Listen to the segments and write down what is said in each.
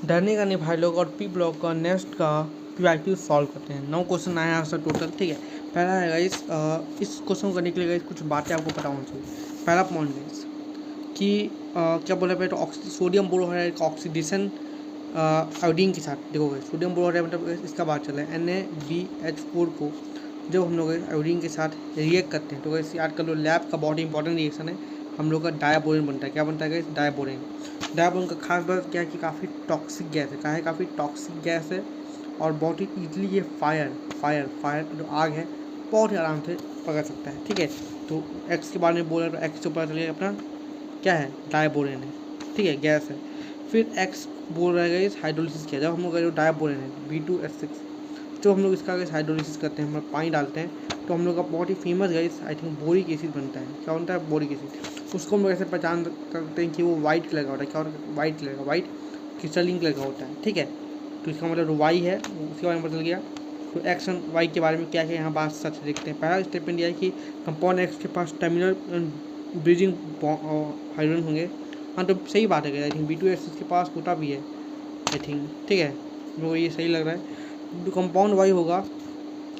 डरने का नहीं भाई लोग, और पी ब्लॉक का नेक्स्ट का PYQ सॉल्व करते हैं। 9 क्वेश्चन आए हैं सर टोटल, ठीक है। पहला है गाइस, इस क्वेश्चन को करने के लिए गाइस कुछ बातें आपको पता होनी चाहिए। पहला पॉइंट गाइस कि क्या बोला पे, तो सोडियम बोरोहाइड्राइड का ऑक्सीडेशन आयोडीन के साथ, देखो गाइस सोडियम बोरोहाइड्राइड मतलब इसका बात चल रहा है NaBH4 को जब हम लोग आयोडीन के साथ रिएक्ट करते हैं तो गाइस याद कर लो, लैब का बहुत इंपॉर्टेंट रिएक्शन है, हम लोग का डायबोरेन बनता है। क्या बनता है गाइस? डायबोरेन। डायबोरेन का खास बात क्या है कि काफ़ी टॉक्सिक गैस है। क्या है? काफ़ी टॉक्सिक गैस है और बहुत ही ईजिली ये फायर जो आग है बहुत ही आराम से पकड़ सकता है, ठीक है। तो एक्स के बारे में बोल रहे तो एक्स से पता चलिए अपना क्या है, डायबोरेन है, ठीक है, गैस है। फिर एक्स बोल रहा है इस हाइड्रोलिसिस किया, जब हम लोग का जो डायबोरेन है B2H6, जो हम लोग इसका हाइड्रोलिसिस करते हैं, हम लोग पानी डालते हैं तो हम लोग का बहुत ही famous gas I think boric acid बनता है। क्या बनता है? Boric acid. उसको हम लोग ऐसे पहचान करते हैं कि वो वाइट कलर का होता है। क्या होता है? वाइट कलर का, वाइट क्रिस्टलिन कलर का होता है, ठीक है। तो इसका मतलब वाई है, उसके बारे में पता चल गया। तो एक्स एंड वाई के बारे में क्या है यहाँ बात सच देखते हैं। पहला स्टेटमेंट यह है कि कंपाउंड एक्स के पास टर्मिनल ब्रिजिंग हाइड्रोजन होंगे। हाँ तो सही बात है, आई थिंक B2H6 के पास होता भी है आई थिंक, ठीक है, मेरे को ये सही लग रहा है। जो कंपाउंड वाई होगा,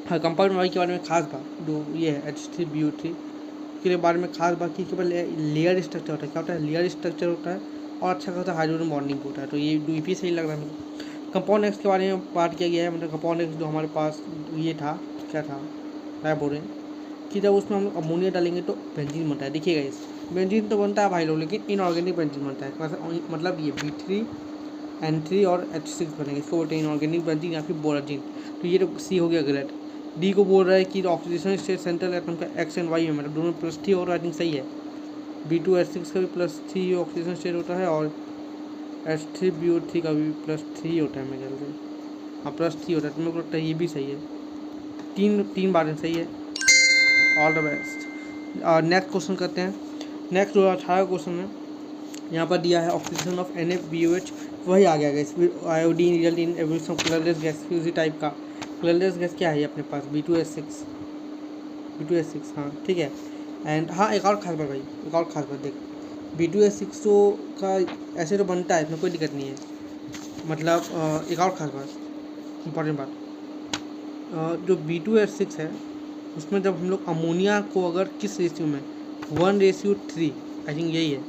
हाँ कंपाउंड वाई के बारे में खास बात जो ये है H3BO3 के बारे में खास बात की केवल लेयर स्ट्रक्चर होता है। क्या होता है? लेयर स्ट्रक्चर होता है और अच्छा खासा हाइड्रोजन बॉन्डिंग होता है। तो ये DP सही लग रहा है मुझे। कंपाउंड एक्स के बारे में बात किया गया है, मतलब कंपाउंड एक्स जो हमारे पास ये था, क्या था, डायबोरेन, कि जब उसमें हम लोग अमोनिया डालेंगे तो बेंजीन बनता है। देखिएगा इस बेंजीन तो बनता है भाई लोग, लेकिन इनऑर्गेनिक बेंजीन बनता है। मतलब ये B3N3 और H6 बनेंगे, इसको बोलते हैं इनऑर्गेनिक बेंजीन या फिर बोराजीन। तो ये तो C हो गया गलत। डी को बोल रहा है कि ऑक्सीडेशन स्टेट सेंट्रल एटम का X एंड Y है, मतलब दोनों +3 और आई थिंक सही है। B2H6 का भी +3 ऑक्सीडेशन स्टेट होता है और H3BO3 का भी +3 होता है मेरे ख्याल से, हाँ +3 होता है। तो मेरे को लगता है ये भी सही है, तीन बार सही है। All the best. Next question करते हैं। नेक्स्ट 2018 क्वेश्चन में यहाँ पर दिया है ऑक्सीडेशन ऑफ NaBOH, वही आ गया gas, iodine result in evolution of colourless gas, उसी टाइप का कलरलेस गैस क्या है अपने पास? B2H6, हाँ ठीक है। एंड हाँ एक और खास बात भाई, एक और खास बात देख, B2H6 तो का ऐसे तो बनता है, इसमें कोई दिक्कत नहीं है। मतलब एक और खास बात, इंपॉर्टेंट बात, जो B2H6 है उसमें जब हम लोग अमोनिया को अगर किस रेशियो में 1:3, आई थिंक यही है,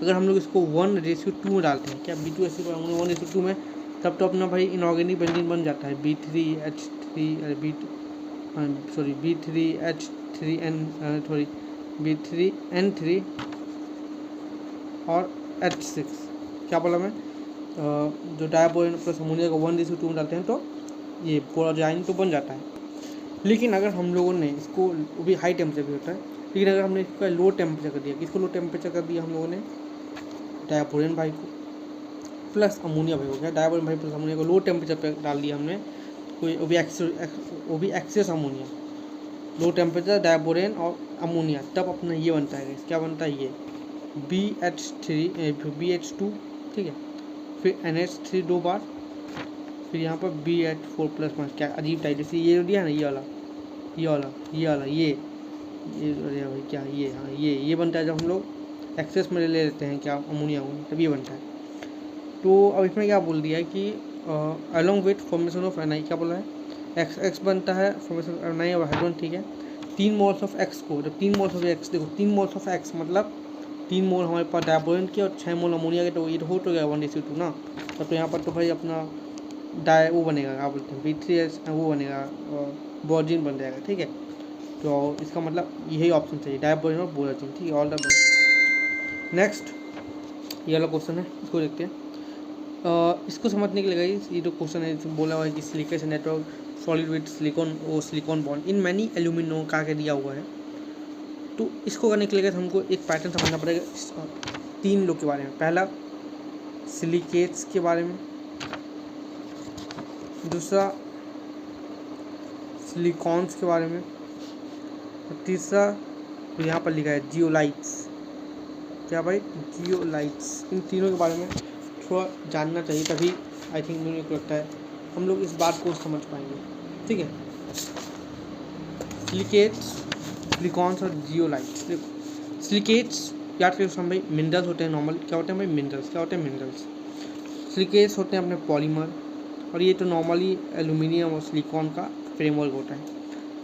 अगर हम लोग इसको 1:2 में डालते हैं, क्या B2H6 को अमोनिया 1:2 में, तब तो अपना भाई इनऑर्गेनिक बेंजीन बन जाता है B3N3 और H6। क्या बोला मैं? जो डायबोरेन प्लस अमोनिया को 1:2 में डालते हैं तो ये बोराजाइन तो बन जाता है। लेकिन अगर हम लोगों ने इसको, वो भी हाई टेम्परेचर भी होता है, लेकिन अगर हमने इसका लो टेम्परेचर कर दिया, किसको लो टेम्परेचर कर दिया हम लोगों ने? डायबोरेन भाई को प्लस अमोनिया भाई हो गया, डायबोरेन भाई प्लस अमोनिया को लो टेम्परेचर पे डाल दिया हमने, कोई वो भी excess ammonia, low temperature diborane और अमोनिया, तब अपना ये बनता है, क्या बनता है ये BH2, ठीक है, फिर NH3 2 बार, फिर यहाँ पर BH4+, क्या अजीब टाइप, जैसे ये दिया ना, ये अरे भाई क्या ये, हाँ ये बनता है जब हम लोग एक्सेस में ले लेते हैं क्या अमोनिया को, तब ये बनता है। तो अब इसमें क्या बोल दिया है कि along with formation of Ni, क्या बोला है? X बनता है फॉर्मेशन ऑफ Ni और हाइड्रोजन, ठीक है। 3 मोल्स ऑफ X को, जब 3 मोल्स ऑफ X, देखो 3 मोल्स ऑफ X मतलब 3 मोल हमारे पास डायबोरेन के और 6 मोल अमोनिया के, तो ये तो हो तो गया 1:2 ना। तब तो यहाँ पर तो भाई अपना वो बनेगा, क्या बोलते हैं, B3H वो बनेगा, बोराजीन बन जाएगा, ठीक है। तो इसका मतलब यही ऑप्शन चाहिए, डायबोरेन और बोराजीन, ठीक है। All the best. नेक्स्ट ये वाला क्वेश्चन है, इसको देखते हैं। इसको समझने के लिए ये जो क्वेश्चन है, बोला हुआ है कि silicate network solid with silicon और silicon bond in many alumino का के दिया हुआ है। तो इसको करने के लिए हमको एक पैटर्न समझना पड़ेगा 3 लोग के बारे में। पहला सिलिकेट्स के बारे में, दूसरा सिलिकॉन्स के बारे में, और तीसरा तो यहाँ पर लिखा है जियोलाइट्स। क्या भाई? जियोलाइट्स। इन तीनों के बारे में थोड़ा जानना चाहिए, तभी आई थिंक मुझे लगता है हम लोग इस बात को समझ पाएंगे, ठीक है। सिलिकेट्स, सिलिकॉन्स और जियोलाइट्स। सिलिकेट्स याद करिए भाई, मिनरल्स होते हैं नॉर्मल। क्या होते हैं भाई? मिनरल्स। क्या होते हैं? मिनरल्स। सिलिकेट्स होते हैं अपने पॉलीमर, और ये तो नॉर्मली एल्यूमिनियम और सिलिकॉन का फ्रेमवर्क होता है,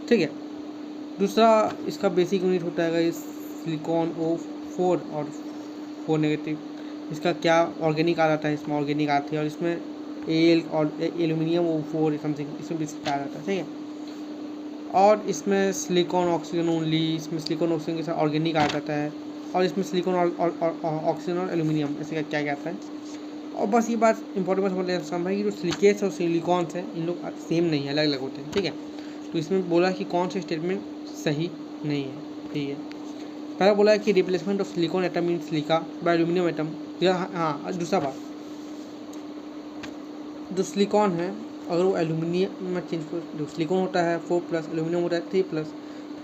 ठीक है। दूसरा इसका बेसिक यूनिट होता है इस सिलिकॉन O4 और 4 नेगेटिव। इसका क्या ऑर्गेनिक आ जाता है, इसमें ऑर्गेनिक आती है, और इसमें Al और एल्यूमिनियम O4 समथिंग इसमें बेसिक आ जाता है, ठीक है। और इसमें सिलिकॉन ऑक्सीजन ओनली, इसमें सिलिकॉन ऑक्सीजन के साथ ऑर्गेनिक आ जाता है, और इसमें सिलिकॉन ऑक्सीजन और एल्यूमिनियम ऐसे क्या कहता है। और बस ये बात इंपॉर्टेंट बात समझ है कि जो सिलिकेट्स और सिलिकॉन्स हैं इन लोग सेम नहीं है, अलग अलग होते हैं, ठीक है। तो इसमें बोला कि कौन सा स्टेटमेंट सही नहीं है, ठीक है। पहला बोला है कि replacement of silicon atom in silica by aluminium atom. हाँ, दूसरा बात, जो सिलिकॉन है अगर वो एल्यूमिनियम में चेंज कर, जो सिलिकॉन होता है 4+, एल्यूमिनियम होता है 3+,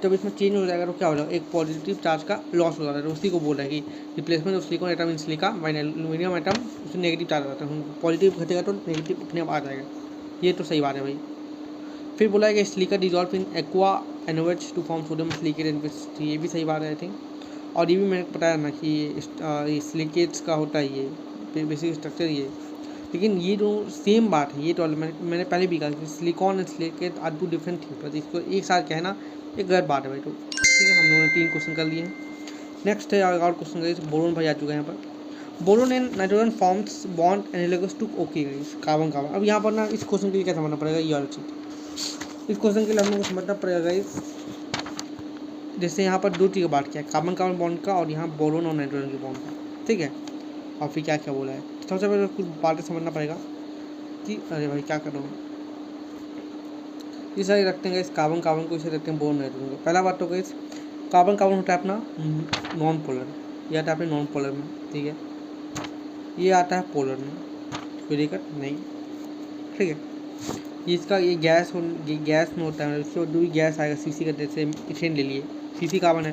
जब इसमें चेंज हो जाएगा तो क्या हो जाएगा, एक पॉजिटिव चार्ज का लॉस हो जाता है। तो उसी को बोल रहा है कि replacement of silicon atom in silica by aluminium atom, उसमें नेगेटिव चार्ज आता है, पॉजिटिव घटेगा तो नेगेटिव अपने आप आ जाएगा। ये तो सही बात है भाई। फिर बोला है कि silica dissolve in aqua NaOH to form sodium silicate and, ये भी सही बात है आई थिंक। और ये भी मैंने बताया ना कि ये सिलिकेट्स का होता है, ये बेसिक स्ट्रक्चर ये। लेकिन ये जो सेम बात है, ये तो मैंने पहले भी कहा कि silicon and silicate are two different thing, बस इसको एक साथ कहना एक गलत बात है भाई। तो ठीक है, हम लोगों ने 3 क्वेश्चन कर लिए हैं। नेक्स्ट है और क्वेश्चन गाइस, बोरोन भाई आ चुका है यहाँ पर। Boron and nitrogen forms bond analogous to okay guys, carbon carbon. अब यहाँ पर ना इस क्वेश्चन के लिए क्या समझना पड़ेगा, ये और चीज़ इस क्वेश्चन के लिए हम लोग को समझना पड़ेगा गाइस। जैसे यहाँ पर 2 चीज़ का बात किया, कार्बन कार्बन बॉन्ड का, और यहाँ बोरोन और नाइट्रोजन के बॉन्ड का, ठीक है। और फिर क्या क्या बोला है, सबसे पहले कुछ बातें समझना पड़ेगा कि अरे भाई क्या कर रहा हूँ, इसे रखते हैं इस कार्बन कार्बन को, इसे रखते हैं बोरोन नाइट्रोजन को। पहला बात तो गाइस, कार्बन कार्बन होता है अपना नॉन पोलर, ये आता है अपने नॉन पोलर में, ठीक है। ये आता है पोलर में, कोई दिक्कत नहीं, ठीक है। इसका ये गैस में होता है, इससे जो भी गैस आएगा सीसी का, जैसे इथेन ले लिए, सीसी कार्बन है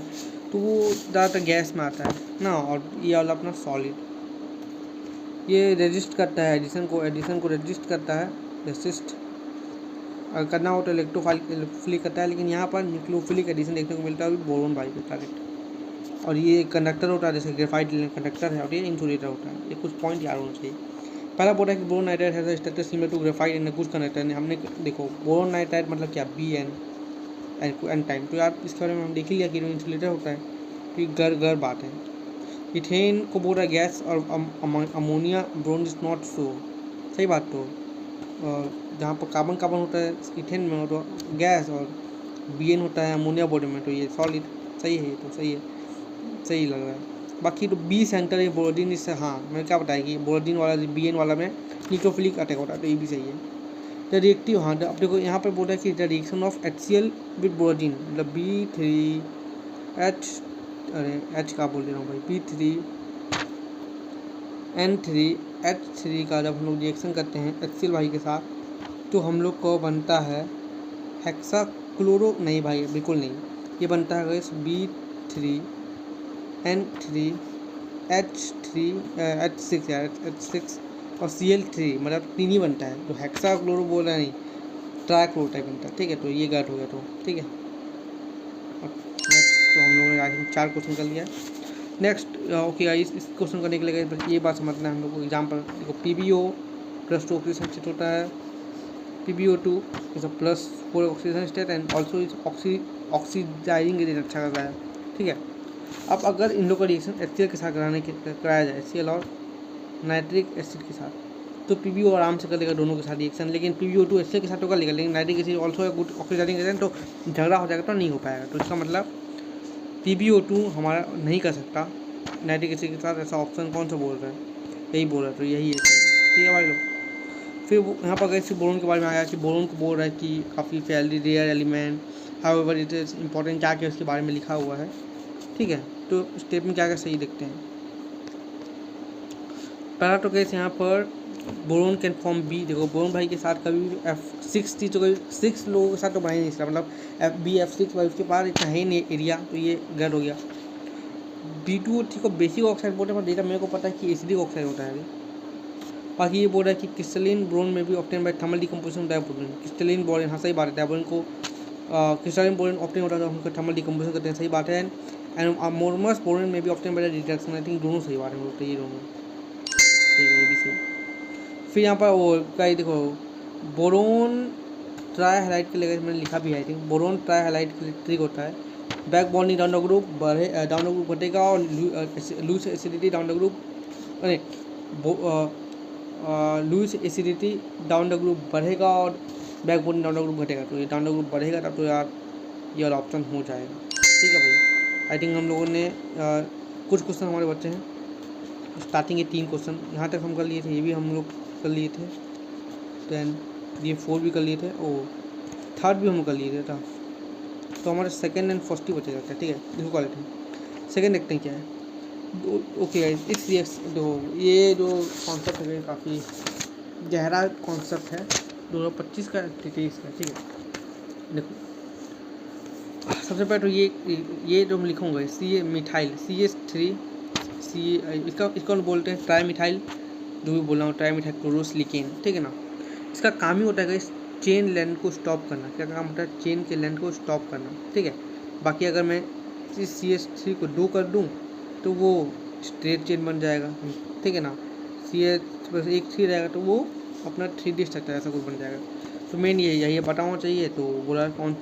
तो वो ज़्यादातर गैस में आता है ना। और ये वाला अपना सॉलिड, ये रेजिस्ट करता है एडिशन को रेजिस्ट करता है, रेसिस्ट अगर करना हो तो इलेक्ट्रोफिलिक करता है। लेकिन यहाँ पर न्यूक्लियोफिलिक एडिशन देखने को मिलता है अभी बोरोन भाई के टारगेट। और ये कंडक्टर होता है, जैसे ग्रेफाइट कंडक्टर है, और ये इंसुलेटर होता है। ये कुछ पॉइंट याद होना चाहिए। पहला बोला है कि boron nitride has a structure similar to graphite and good conductor. हमने देखो बोरोन नाइट्राइड मतलब क्या, Bn एन टाइम, तो यार इसके बारे में हम देख ही लिया कि इंसुलेटर होता है, तो ये गर बात है। इथेन को बोल रहा है गैस, और ammonia boron is not so, सही बात। तो जहाँ पर कार्बन कार्बन होता है इथेन में तो गैस, और Bn होता है अमोनिया बॉडी में, तो ये सॉलिड, सही है, ये तो सही है, सही लग रहा है। बाकी तो बी सेंटर है बोरोडिन, इससे हाँ मैंने क्या बताया कि बोरोडिन वाला Bn वाला में न्यूक्लियोफिलिक अटैक होता है, तो ये भी सही है। द रिएक्टिव, हाँ अब देखो यहाँ पर बोल रहा है कि the reaction of HCl with बोरोडिन, मतलब H का बोल रहा हूँ भाई, B3N3H3 का जब हम लोग रिएक्शन करते हैं HCl भाई के साथ, तो हम लोग को बनता है हेक्साक्लोरो, नहीं भाई बिल्कुल नहीं, ये बनता है गैस B3N3H6 और Cl3, मतलब 3 ही बनता है। तो हेक्साक्लोरो बोल रहा है, नहीं ट्राइक्लोरो टाइप बनता है, ठीक है। तो ये गलत हो गया, तो ठीक है। नेक्स्ट तो हम लोगों ने आज 4 क्वेश्चन कर लिया। नेक्स्ट ओके गाइस, इस क्वेश्चन करने के लिए ये बात समझना है हम लोग को। एग्जाम्पल देखो, PbO +2 ऑक्सीजन स्टेट होता है, PbO2 is a +4 oxygen state and also is oxidising agent, अच्छा करता है, ठीक है। अब अगर इन लोग का रिएक्शन HCl के साथ कराया जाए, HCl और नाइट्रिक एसिड के साथ, तो PbO आराम से कर लेगा दोनों के साथ रिएक्शन। लेकिन PbO2 HCl के साथ तो कर लेगा, लेकिन नाइट्रिक एसिड ऑल्सो है गुड ऑक्सीडाइजिंग एजेंट, तो झगड़ा हो जाएगा, तो नहीं हो पाएगा। तो इसका मतलब PbO2 हमारा नहीं कर सकता नाइट्रिक एसिड के साथ, ऐसा ऑप्शन कौन सा बोल रहा है, यही बोल रहा है, तो यही है, ठीक है भाई लोग। फिर यहाँ पर गए बोरोन के बारे में आया कि बोरोन को बोल रहा है कि काफ़ी फैली rare element, however it is important, क्या क्या उसके बारे में लिखा हुआ है, ठीक है। तो स्टेप में क्या क्या सही देखते हैं। पहला तो कैसे यहाँ पर बोरोन कैन फॉर्म बी, देखो बोरोन भाई के साथ कभी भी F6 थी, तो कभी 6 लोगों के साथ तो बना ही नहीं सकता, मतलब F6 भाई उसके पास इतना है नहीं एरिया, तो ये गलत हो गया। B2O3 को बेसिक ऑक्साइड बोलते हैं, पर डेटा मेरे को पता है कि एसिडिक ऑक्साइड होता है। बाकी ये बोल रहा है कि क्रिस्टलिन बोरोन में भी obtain by thermal decomposition diborane, crystalline boron, हाँ सही बात है, डायबोरिन को क्रिस्टलिन बोरोन ऑब्टेन होता है तो हम थर्मल डिकम्पोजिशन करते हैं, सही बात है। एंड अमोर्फस बोरोन में भी obtain by reduction, I think दोनों सही बात है, ये दोनों ठीक है, ये भी सही। फिर यहाँ पर वो क्या देखो, बोरोन ट्राई हाईलाइट के लिए मैंने लिखा भी है, I think boron trihalide के लिए ट्रिक होता है। Back bonding down the group बढ़े, डाउन द ग्रुप घटेगा और Lewis acidity down the group, अरे Lewis acidity down the group बढ़ेगा और back bonding down the group घटेगा। तो ये डाउन द ग्रुप बढ़ेगा तब तो यार ये वाला ऑप्शन हो जाएगा। ठीक है भाई, आई थिंक हम लोगों ने कुछ क्वेश्चन हमारे बच्चे हैं। स्टार्टिंग के 3 क्वेश्चन यहाँ तक हम कर लिए थे, ये भी हम लोग कर लिए थे। देन ये 4 भी कर लिए थे और 3rd भी हम कर लिए थे। तो हमारे 2nd एंड 1st ही बचे जाते हैं। ठीक है, इसको कर लेते हैं। 2nd देखते हैं क्या है। ओके गाइस, इस रिएक्शन देखो, ये जो कॉन्सेप्ट है काफ़ी गहरा कॉन्सेप्ट है, 2025 का 23 का। ठीक है, देखो सबसे पहले तो ये जो मैं लिखूँगा सी मिथाइल CH3 सी, इसको बोलते हैं ट्राई मिथाइल, जो भी बोल रहा हूँ ट्राई मिथाइल क्लोरोसिलिकेन। ठीक है ना, इसका काम ही होता है इस चेन लेंथ को स्टॉप करना। क्या काम होता है? चेन के लेंथ को स्टॉप करना। ठीक है, बाकी अगर मैं इस CH3 को 2 कर दूँ तो वो स्ट्रेट चेन बन जाएगा। ठीक है ना, CH बस एक 3 रहेगा तो वो अपना 3D स्ट्रक्चर ऐसा कुछ बन जाएगा। तो मेन ये बताना चाहिए। तो बोला कौन,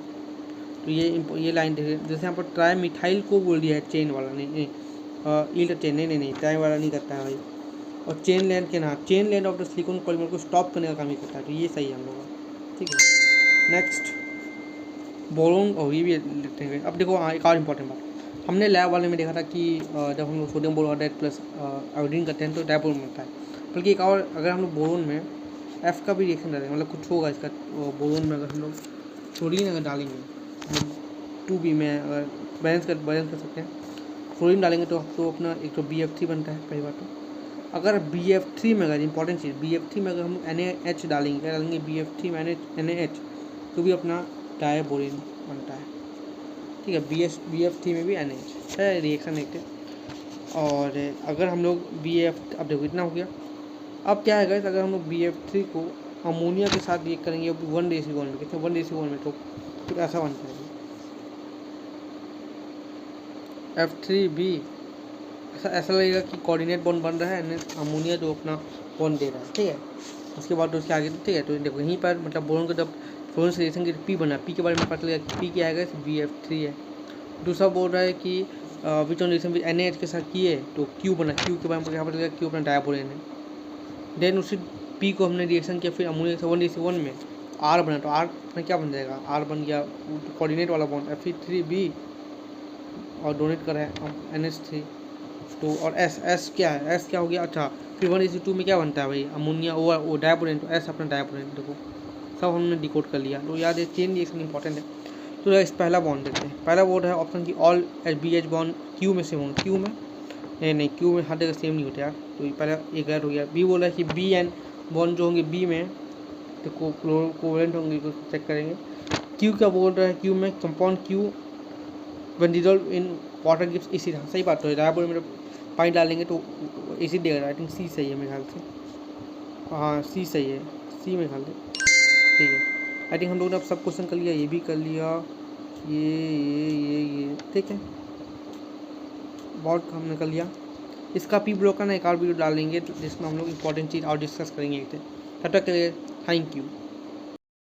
तो ये लाइन देखिए, जैसे यहाँ पर ट्राई मिथाइल को बोल दिया है चेन वाला, नहीं ईल्ड चेन, नहीं ट्राई वाला नहीं करता है भाई। और चेन लेंथ के ना, chain length of the silicon polymer को स्टॉप करने का काम ही करता है। तो ये सही है हम लोग का। ठीक है, नेक्स्ट बोरोन, और ये भी लिखते हैं। अब देखो एक और इम्पोर्टेंट बात, हमने लैब वाले में देखा था कि जब हम लोग सोडियम बोरोहाइड्रेट प्लस आयोडीन करते हैं तो डायबोरोन बनता है। बल्कि एक और, अगर हम लोग बोरोन में F का भी रिएक्शन डालेंगे, मतलब कुछ होगा इसका बोरोन में, अगर हम लोग फ्लोरीन अगर डालेंगे 2B में, अगर बैलेंस कर सकते हैं, फ्लोरीन डालेंगे तो अपना एक तो BF3 बनता है पहली बात। तो अगर BF3 में, अगर इंपॉर्टेंट चीज़ BF3 में अगर हम NaH डालेंगे, क्या डालेंगे BF3 में NaH, तो भी अपना डायबोरिन बनता है। ठीक है, BF3 में भी NaH है, रिएक्शन एक। और अगर हम लोग अब देखो इतना हो गया। अब क्या है गाइस, अगर हम लोग BF3 को अमोनिया के साथ रिएक्ट करेंगे 1 में, कितने 1 में, तो फिर ऐसा बनता है F3B। ऐसा लगेगा कि कोऑर्डिनेट बॉन्ड बन रहा है, अमोनिया जो अपना बॉन्ड दे रहा है। ठीक है, उसके बाद उसके आगे। ठीक है, तो देखो यहीं पर मतलब बोरोन का जब फ्लोरेंस रिएक्शन के P बना, P के बारे में पता चलेगा कि P क्या आएगा, BF3 है। दूसरा बोल रहा है कि which on reaction with NaH के साथ किए तो Q बना, Q के बारे में क्या पता चलेगा, Q अपना डायबोरेन है। देन उसी P को हमने रिएक्शन किया फिर अमोनिया से 1 में R बना, तो R में क्या बन जाएगा, R बन गया कोऑर्डिनेट वाला बॉन्ड Fe3B और डोनेट कर रहा है NH3। तो और S क्या है, S क्या हो गया, अच्छा फिर 1:2 में क्या बनता है भाई, अमोनिया वो डायबोरेन, तो S अपना डायबोरेन। देखो सब हमने डिकोड कर लिया। तो याद है चेन रिएक्शन इंपॉर्टेंट है। तो इस पहला बॉन्ड देखते हैं। पहला बॉन्ड है ऑप्शन की ऑल BH बॉन्ड Q में सेम होंगे, Q में Q में हर जगह सेम नहीं होते यार। तो ये पहला एक गैर हो गया। B बोला है कि BN बॉन्ड जो होंगे B में तो कोवेलेंट होंगे, तो चेक करेंगे। Q क्या बोल रहा है, Q में compound Q when dissolved in water gives acid. हाँ सही बात। तो डायबोरेन में पानी डालेंगे तो एसिड देगा। आई थिंक C सही है मेरे ख्याल से, हाँ C सही है, C में ख्याल से। ठीक है, आई थिंक हम लोगों ने अब सब क्वेश्चन कर लिया, ये भी कर लिया, ये ठीक है, बहुत हमने कर लिया। इसका P ब्लॉक का ना एक और वीडियो डालेंगे जिसमें हम लोग इंपॉर्टेंट चीज़ और डिस्कस करेंगे। तब तक के लिए थैंक यू।